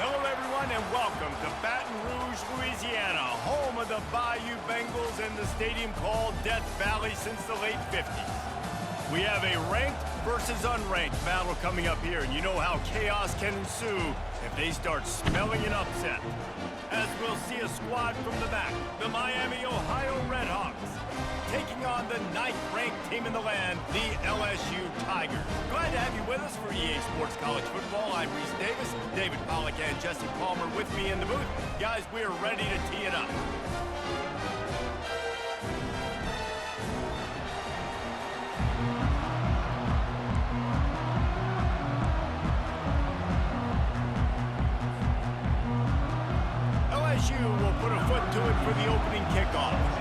Hello, everyone, and welcome to Baton Rouge, Louisiana, home of the Bayou Bengals and the stadium called Death Valley since the late 50s. We have a ranked versus unranked battle coming up here, and you know how chaos can ensue if they start smelling an upset. As we'll see a squad from the back, the Miami, Ohio Redhawks, taking on the 9th-ranked team in the land, the LSU Tigers. Glad to have you with us for EA Sports College Football. I'm Reese Davis, David Pollack, and Jesse Palmer with me in the booth. Guys, we are ready to tee it up. LSU will put a foot to it for the opening kickoff.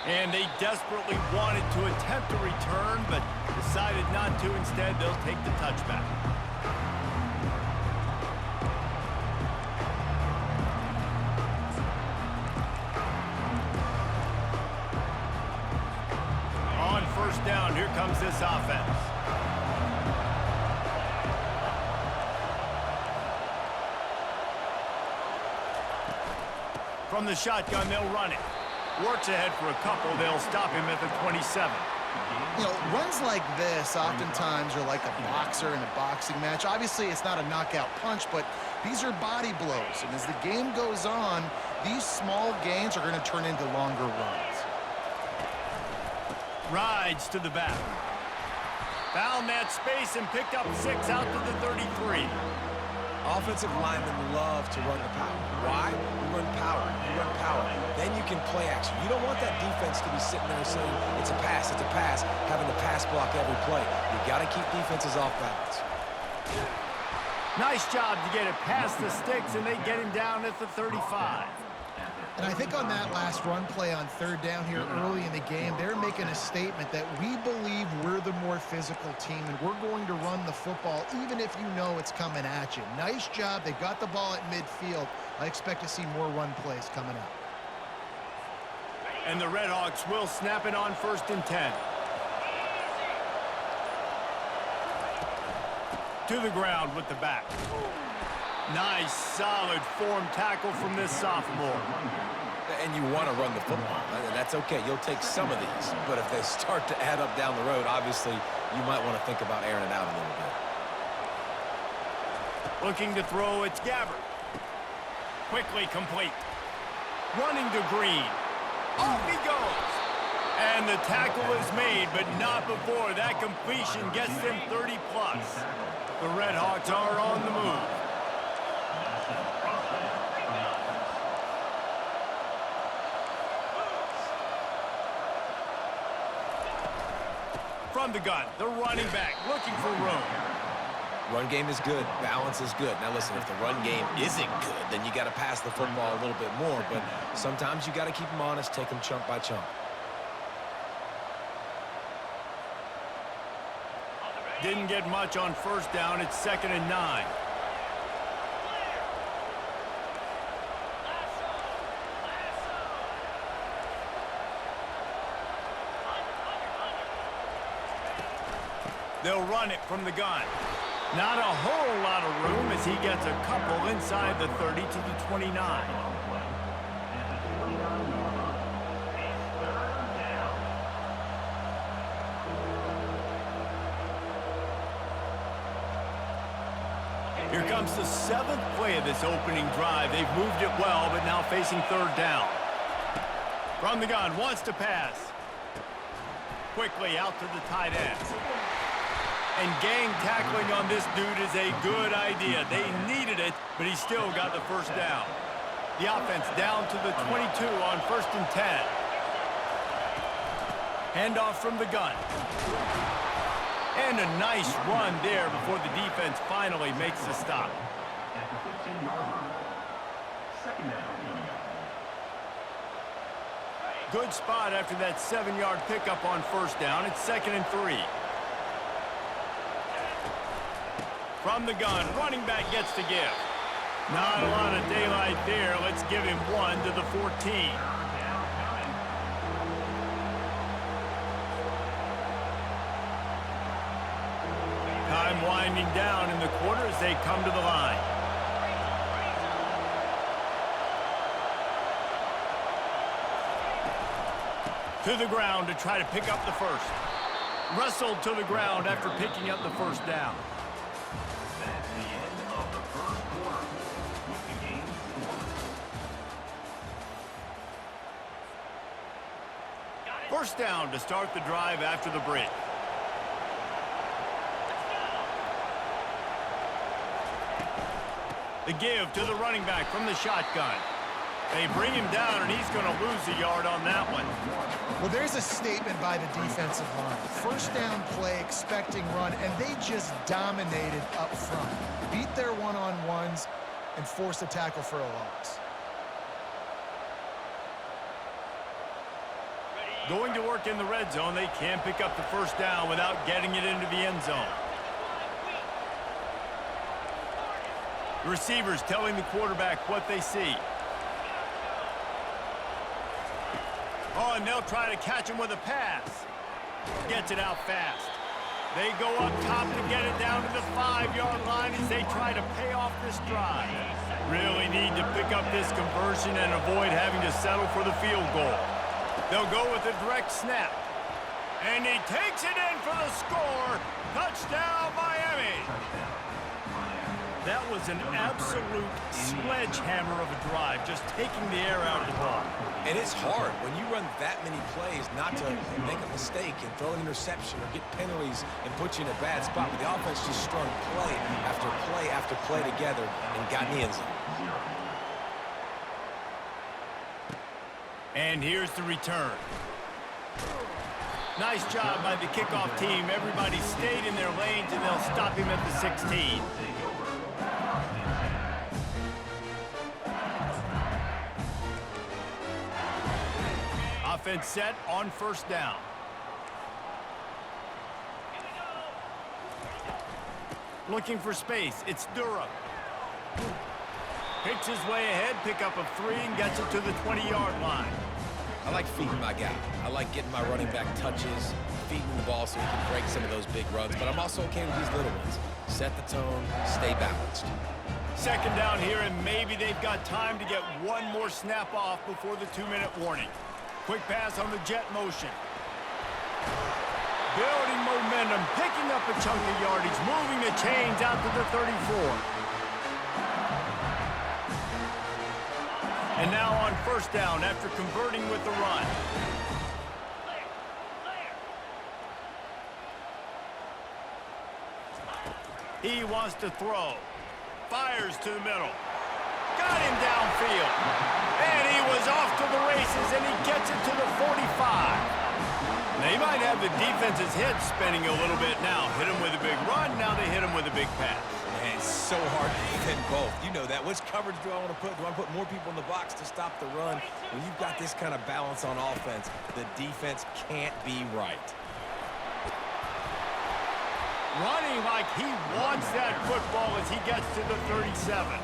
And they desperately wanted to attempt a return, but decided not to. Instead, they'll take the touchback. On first down, here comes this offense. From the shotgun, they'll run it. Works ahead for a couple. They'll stop him at the 27. You know, runs like this oftentimes are like a boxer in a boxing match. Obviously, it's not a knockout punch, but these are body blows. And as the game goes on, these small gains are going to turn into longer runs. Rides to the back. Found that space and picked up 6 out to the 33. Offensive linemen love to run the power. Why? You run power. You run power. Then you can play action. You don't want that defense to be sitting there saying, it's a pass, having to pass block every play. You got to keep defenses off balance. Nice job to get it past the sticks, and they get him down at the 35. And I think on that last run play on third down here early in the game, they're making a statement that we believe we're the more physical team and we're going to run the football even if you know it's coming at you. Nice job. They got the ball at midfield. I expect to see more run plays coming up. And the Redhawks will snap it on 1st and 10. To the ground with the back. Nice, solid form tackle from this sophomore. And you want to run the football. That's okay. You'll take some of these. But if they start to add up down the road, obviously, you might want to think about airing it out a little bit. Looking to throw, it's Gabbert. Quickly complete. Running to Green. Off he goes. And the tackle is made, but not before that completion gets them 30+. The Redhawks are on the move. From the gun, the running back looking for room. Run game is good. Balance is good. Now listen, if the run game isn't good, then you got to pass the football a little bit more. But sometimes you got to keep them honest, take them chunk by chunk. Didn't get much on first down. It's 2nd and 9. They'll run it from the gun. Not a whole lot of room as he gets a couple inside the 30 to the 29. Here comes the 7th play of this opening drive. They've moved it well, but now facing 3rd down. From the gun, wants to pass. Quickly out to the tight end. And gang tackling on this dude is a good idea. They needed it, but he still got the 1st down. The offense down to the 22 on 1st and 10. Handoff from the gun. And a nice run there before the defense finally makes the stop. At the 15-yard line. Second down. Good spot after that 7-yard pickup on 1st down. It's 2nd and 3. From the gun, running back gets to give. Not a lot of daylight there. Let's give him 1 to the 14. Time winding down in the quarter as they come to the line. To the ground to try to pick up the first. Wrestled to the ground after picking up the 1st down. That's the end of the first quarter. With the game scored. 1st down to start the drive after the break. The give to the running back from the shotgun. They bring him down, and he's going to lose a yard on that one. Well, there's a statement by the defensive line. 1st down play, expecting run, and they just dominated up front. Beat their one-on-ones and forced a tackle for a loss. Going to work in the red zone, they can't pick up the 1st down without getting it into the end zone. The receivers telling the quarterback what they see. Oh, and they'll try to catch him with a pass. Gets it out fast. They go up top to get it down to the 5-yard line as they try to pay off this drive. Really need to pick up this conversion and avoid having to settle for the field goal. They'll go with a direct snap. And he takes it in for the score. Touchdown, Miami. That was an absolute sledgehammer of a drive, just taking the air out of the ball. And it's hard when you run that many plays not to make a mistake and throw an interception or get penalties and put you in a bad spot. But the offense just strung play after play after play together and got in the end zone. And here's the return. Nice job by the kickoff team. Everybody stayed in their lanes, and they'll stop him at the 16. Offense set on 1st down. Looking for space. It's Durham. Picks his way ahead, pick up a 3, and gets it to the 20-yard line. I like feeding my guy. I like getting my running back touches, feeding the ball so he can break some of those big runs, but I'm also okay with these little ones. Set the tone, stay balanced. 2nd down here, and maybe they've got time to get one more snap off before the 2-minute warning. Quick pass on the jet motion. Building momentum, picking up a chunk of yardage, moving the chains out to the 34. And now on 1st down after converting with the run. He wants to throw. Fires to the middle. Got him downfield. And he was off to the races, and he gets it to the 45. They might have the defense's head spinning a little bit now. Hit him with a big run, now they hit him with a big pass. Man, it's so hard to defend both. You know that. Which coverage do I want to put? Do I put more people in the box to stop the run? When you've got this kind of balance on offense, the defense can't be right. Running like he wants that football as he gets to the 37.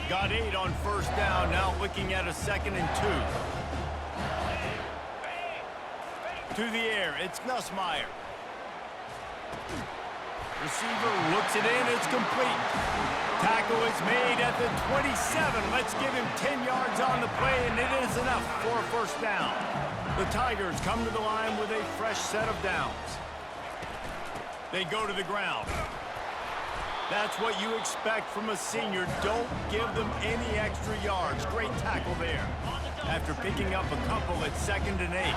Got 8 on 1st down, now looking at a 2nd and 2. To the air, it's Nussmeier. Receiver looks it in, it's complete. Tackle is made at the 27. Let's give him 10 yards on the play, and it is enough for a 1st down. The Tigers come to the line with a fresh set of downs. They go to the ground. That's what you expect from a senior. Don't give them any extra yards. Great tackle there. After picking up a couple at 2nd and 8.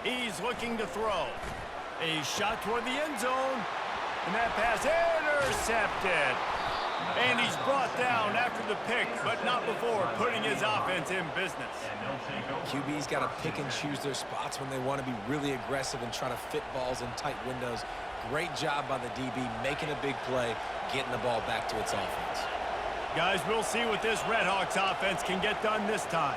He's He's looking to throw. A shot toward the end zone. And that pass intercepted. And he's brought down after the pick, but not before putting his offense in business. QB's got to pick and choose their spots when they want to be really aggressive and try to fit balls in tight windows. Great job by the DB making a big play, getting the ball back to its offense. Guys, we'll see what this Redhawks offense can get done this time.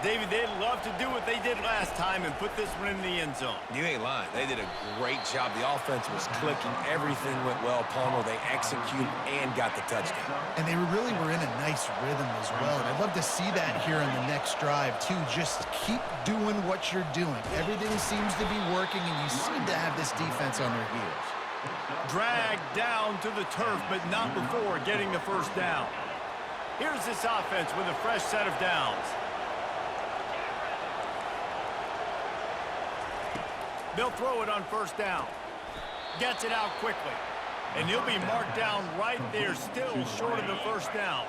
David, they'd love to do what they did last time and put this one in the end zone. You ain't lying. They did a great job. The offense was clicking. Everything went well, Palmer. They executed and got the touchdown. And they really were in a nice rhythm as well. And I'd love to see that here in the next drive, too. Just keep doing what you're doing. Everything seems to be working, and you seem to have this defense on their heels. Dragged down to the turf, but not before getting the first down. Here's this offense with a fresh set of downs. They'll throw it on first down. Gets it out quickly. And he'll be marked down right there, still short of the first down.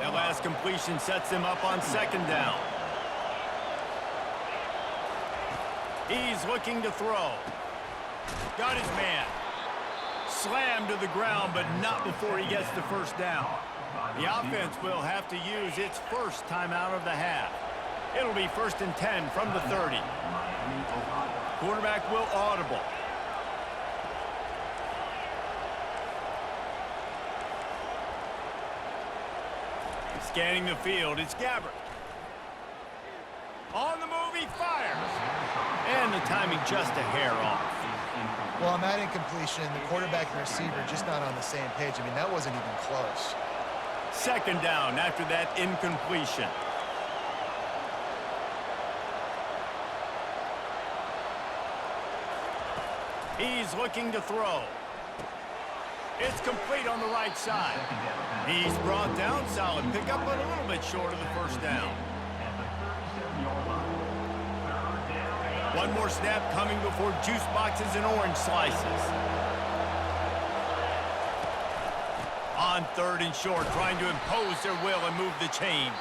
That last completion sets him up on second down. He's looking to throw. Got his man. Slammed to the ground, but not before he gets the first down. The offense will have to use its first timeout of the half. It'll be 1st and 10 from the 30. Quarterback will audible. Scanning the field, it's Gabbert. On the move, he fires. And the timing just a hair off. Well, on that incompletion, the quarterback and receiver just not on the same page. I mean, that wasn't even close. Second down after that incompletion. He's looking to throw. It's complete on the right side. He's brought down, solid pickup, but a little bit short of the first down. One more snap coming before juice boxes and orange slices. On 3rd and short, trying to impose their will and move the chains.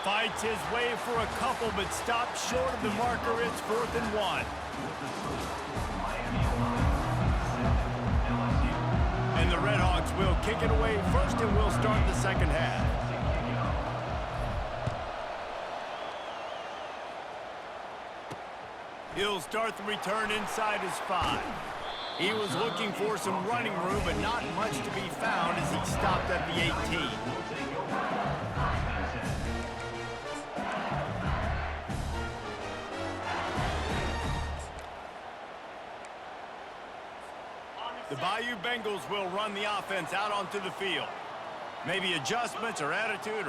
Fights his way for a couple, but stops short of the marker. It's 4th and 1. And the Redhawks will kick it away first, and we'll start the second half. He'll start the return inside his 5. He was looking for some running room, but not much to be found as he stopped at the 18. The Bayou Bengals will run the offense out onto the field. Maybe adjustments or attitude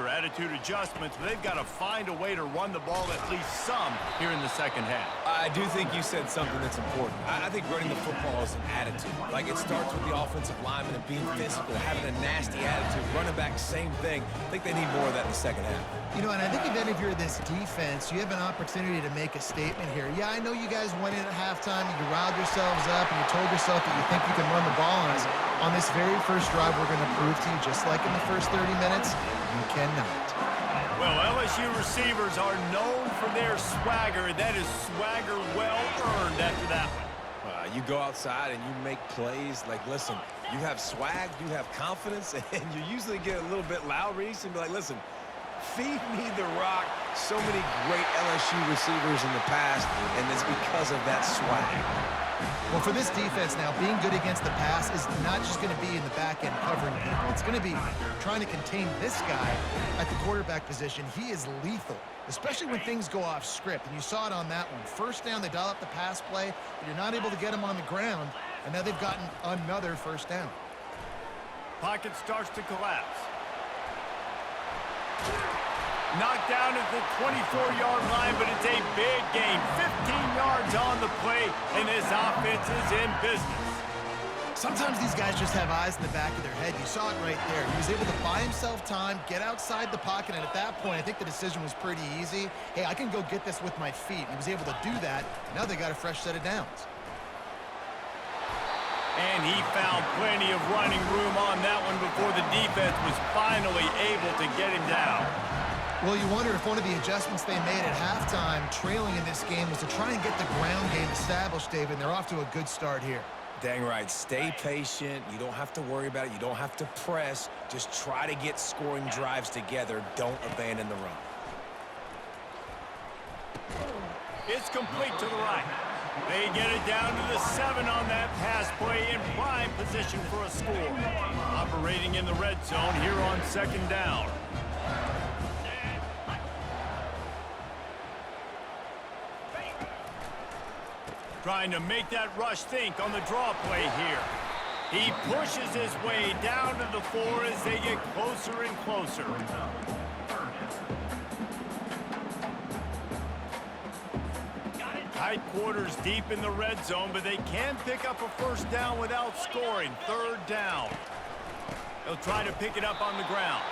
adjustments, but they've got to find a way to run the ball at least some here in the second half. I do think you said something that's important. I think running the football is an attitude. Like, it starts with the offensive lineman and being physical, having a nasty attitude. Running back, same thing. I think they need more of that in the second half. You know, and I think even if you're this defense, you have an opportunity to make a statement here. Yeah, I know you guys went in at halftime, you riled yourselves up, and you told yourself that you think you can run the ball on us. On this very first drive, we're going to prove to you, just like in the first 30 minutes, you cannot. Well, LSU receivers are known for their swagger. That is swagger well earned after that one. You go outside and you make plays. Like, listen, you have swag, you have confidence, and you usually get a little bit loud, Reese, and be like, listen, feed me the rock. So many great LSU receivers in the past, and it's because of that swag. Well, for this defense now, being good against the pass is not just going to be in the back end covering people. It's going to be trying to contain this guy at the quarterback position. He is lethal, especially when things go off script. And you saw it on that one. First down, they dial up the pass play, but you're not able to get him on the ground. And now they've gotten another first down. Pocket starts to collapse. Knocked down at the 24-yard line, but it's a big gain. 15 yards on the play, and this offense is in business. Sometimes these guys just have eyes in the back of their head. You saw it right there. He was able to buy himself time, get outside the pocket, and at that point, I think the decision was pretty easy. Hey, I can go get this with my feet. He was able to do that. Now they got a fresh set of downs. And he found plenty of running room on that one before the defense was finally able to get him down. Well, you wonder if one of the adjustments they made at halftime, trailing in this game, was to try and get the ground game established, David, and they're off to a good start here. Dang right. Stay patient. You don't have to worry about it. You don't have to press. Just try to get scoring drives together. Don't abandon the run. It's complete to the right. They get it down to the 7 on that pass play in prime position for a score. Operating in the red zone here on 2nd down. Trying to make that rush think on the draw play here. He pushes his way down to the 4 as they get closer and closer. Tight quarters deep in the red zone, but they can pick up a first down without scoring. 3rd down. They'll try to pick it up on the ground.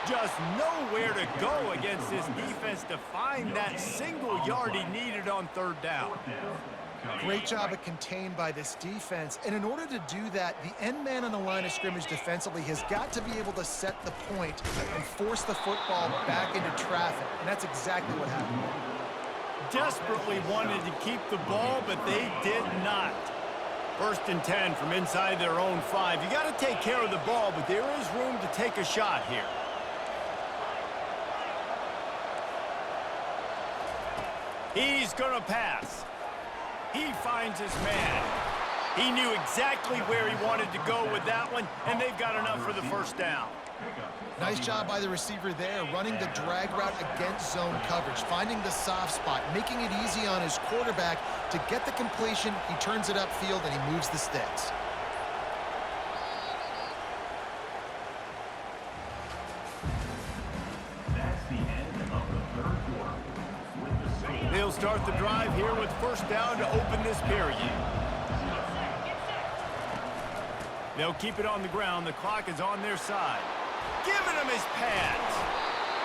Just nowhere to go against this defense to find that single yard he needed on 3rd down. Great job at contained by this defense. And in order to do that, the end man on the line of scrimmage defensively has got to be able to set the point and force the football back into traffic. And that's exactly what happened. Desperately wanted to keep the ball, but they did not. 1st and 10 from inside their own 5. You got to take care of the ball, but there is room to take a shot here. He's going to pass. He finds his man. He knew exactly where he wanted to go with that one, and they've got enough for the first down. Nice job by the receiver there, running the drag route against zone coverage, finding the soft spot, making it easy on his quarterback to get the completion. He turns it upfield, and he moves the sticks. That's the end of the 3rd quarter. They'll start the drive here with first down to open this period. They'll keep it on the ground. The clock is on their side. Giving him his pads.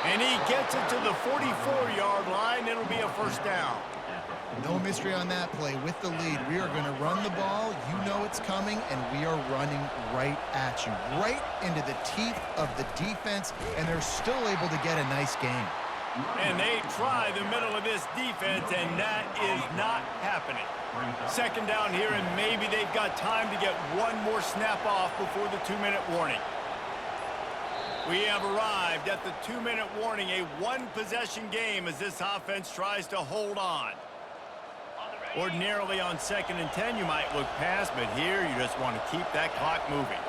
And he gets it to the 44-yard line. It'll be a first down. No mystery on that play. With the lead, we are going to run the ball. You know it's coming, and we are running right at you, right into the teeth of the defense, and they're still able to get a nice game. And they try the middle of this defense, and that is not happening. 2nd down here, and maybe they've got time to get one more snap off before the 2-minute warning. We have arrived at the 2-minute warning, a one-possession game as this offense tries to hold on. Ordinarily on 2nd and 10, you might look past, but here you just want to keep that clock moving.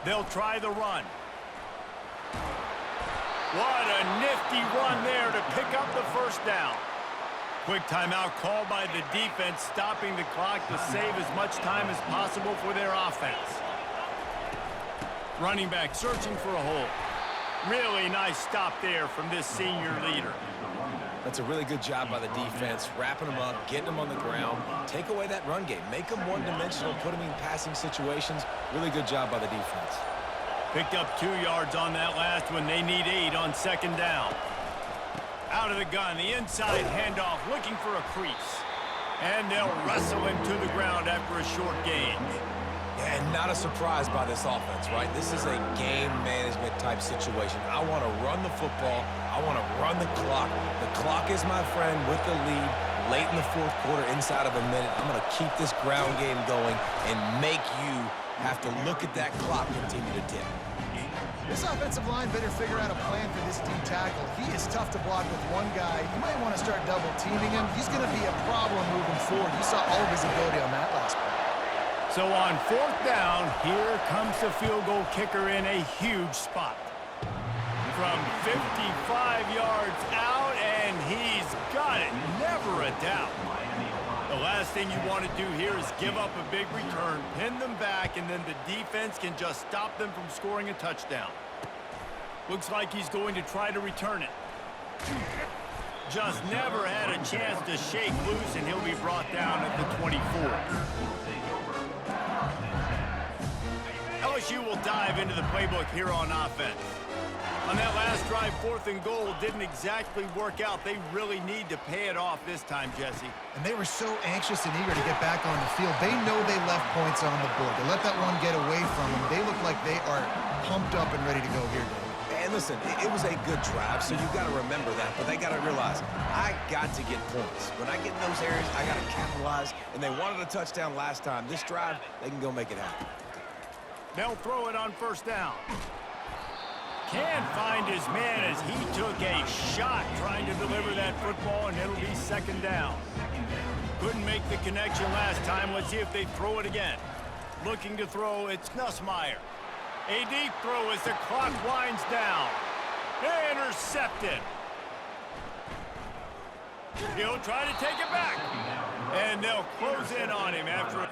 They'll try the run. What a nifty run there to pick up the first down. Quick timeout called by the defense, stopping the clock to save as much time as possible for their offense. Running back searching for a hole. Really nice stop there from this senior leader. That's a really good job by the defense, wrapping them up, getting them on the ground. Take away that run game. Make them one-dimensional, put them in passing situations. Really good job by the defense. Picked up 2 yards on that last one. They need 8 on 2nd down. Out of the gun, the inside handoff, looking for a crease. And they'll wrestle him to the ground after a short gain. And not a surprise by this offense, right? This is a game management type situation. I want to run the football. I want to run the clock. The clock is my friend with the lead. Late in the 4th quarter, inside of a minute, I'm going to keep this ground game going and make you have to look at that clock continue to tick. This offensive line better figure out a plan for this D tackle. He is tough to block with one guy. You might want to start double teaming him. He's going to be a problem moving forward. You saw all of his ability on that last play. So on 4th down, here comes the field goal kicker in a huge spot. From 55 yards out, and he's got it. Never a doubt. The last thing you want to do here is give up a big return, pin them back, and then the defense can just stop them from scoring a touchdown. Looks like he's going to try to return it. Just never had a chance to shake loose, and he'll be brought down at the 24. LSU will dive into the playbook here on offense. On that last drive, 4th and goal didn't exactly work out. They really need to pay it off this time, Jesse. And they were so anxious and eager to get back on the field. They know they left points on the board. They let that one get away from them. They look like they are pumped up and ready to go here, Dave. And And listen, it was a good drive, so you got to remember that. But they got to realize, I got to get points. When I get in those areas, I got to capitalize. And they wanted a touchdown last time. This drive, they can go make it happen. They'll throw it on first down. Can't find his man as he took a shot trying to deliver that football, and it'll be second down. Couldn't make the connection last time. Let's see if they throw it again. Looking to throw, it's Nussmeier. A deep throw as the clock winds down. Intercepted. He'll try to take it back. And they'll close in on him after